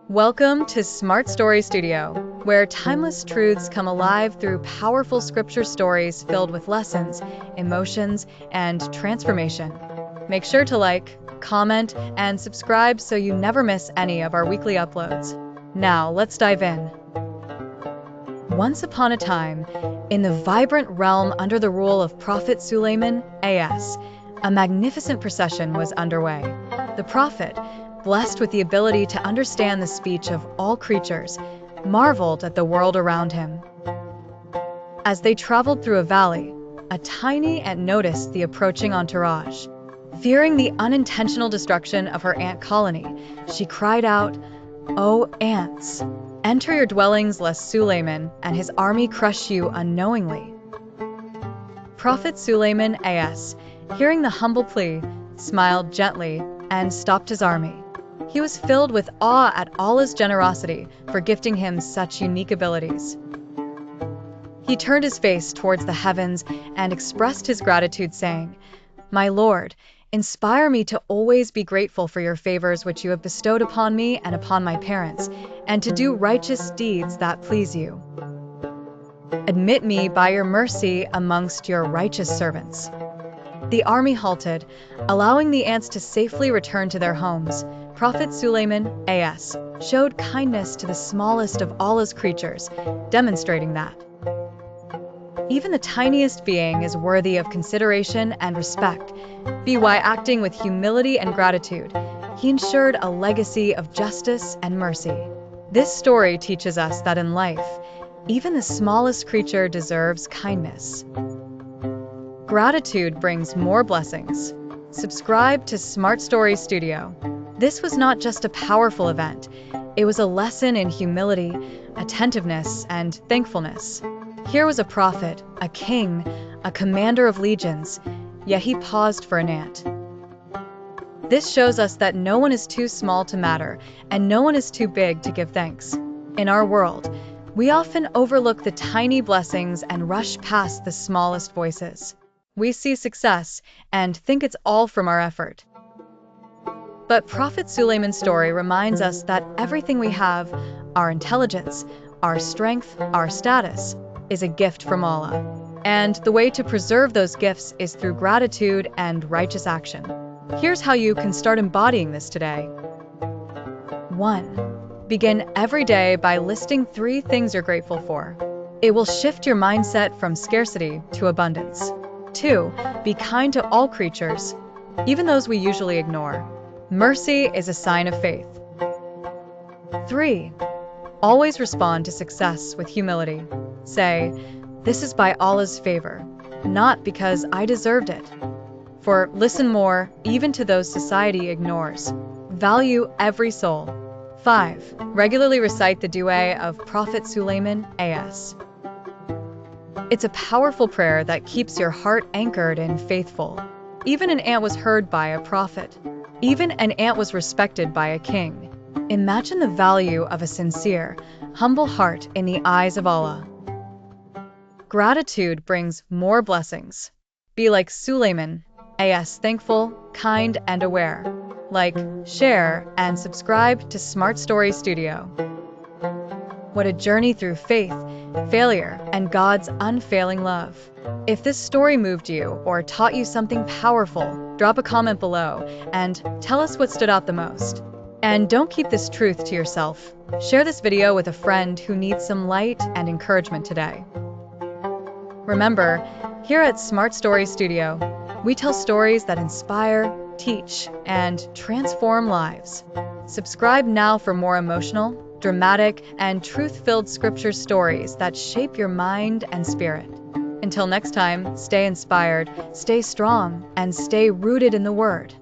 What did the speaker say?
Welcome to Smart Story Studio, where timeless truths come alive through powerful scripture stories filled with lessons, emotions, and transformation. Make sure to like, comment, and subscribe so you never miss any of our weekly uploads. Now, let's dive in. Once upon a time, in the vibrant realm under the rule of Prophet Sulaiman, A.S., a magnificent procession was underway. The prophet, blessed with the ability to understand the speech of all creatures, marveled at the world around him. As they traveled through a valley, a tiny ant noticed the approaching entourage. Fearing the unintentional destruction of her ant colony, she cried out, "O ants, enter your dwellings lest Sulaiman and his army crush you unknowingly." Prophet Sulaiman A.S., hearing the humble plea, smiled gently and stopped his army. He was filled with awe at Allah's generosity for gifting him such unique abilities. He turned his face towards the heavens and expressed his gratitude, saying, "My Lord, inspire me to always be grateful for your favors which you have bestowed upon me and upon my parents, and to do righteous deeds that please you. Admit me by your mercy amongst your righteous servants." The army halted, allowing the ants to safely return to their homes. Prophet Sulaiman A.S. showed kindness to the smallest of Allah's creatures, demonstrating that even the tiniest being is worthy of consideration and respect. By acting with humility and gratitude, he ensured a legacy of justice and mercy. This story teaches us that in life, even the smallest creature deserves kindness. Gratitude brings more blessings. Subscribe to Smart Story Studio. This was not just a powerful event, it was a lesson in humility, attentiveness, and thankfulness. Here was a prophet, a king, a commander of legions, yet he paused for an ant. This shows us that no one is too small to matter, and no one is too big to give thanks. In our world, we often overlook the tiny blessings and rush past the smallest voices. We see success and think it's all from our effort. But Prophet Sulaiman's story reminds us that everything we have, our intelligence, our strength, our status, is a gift from Allah. And the way to preserve those gifts is through gratitude and righteous action. Here's how you can start embodying this today. 1. Begin every day by listing 3 things you're grateful for. It will shift your mindset from scarcity to abundance. 2. Be kind to all creatures, even those we usually ignore. Mercy is a sign of faith. 3. Always respond to success with humility. Say, "This is by Allah's favor, not because I deserved it." For listen more, even to those society ignores. Value every soul. 5. Regularly recite the dua of Prophet Sulaiman A.S. It's a powerful prayer that keeps your heart anchored and faithful. Even an ant was heard by a prophet. Even an ant was respected by a king. Imagine the value of a sincere, humble heart in the eyes of Allah. Gratitude brings more blessings. Be like Sulaiman A.S., thankful, kind, and aware. Like, share, and subscribe to Smart Story Studio. What a journey through faith, failure, and God's unfailing love. If this story moved you or taught you something powerful, drop a comment below and tell us what stood out the most. And don't keep this truth to yourself. Share this video with a friend who needs some light and encouragement today. Remember, here at Smart Story Studio, we tell stories that inspire, teach, and transform lives. Subscribe now for more emotional, dramatic, and truth-filled scripture stories that shape your mind and spirit. Until next time, stay inspired, stay strong, and stay rooted in the Word.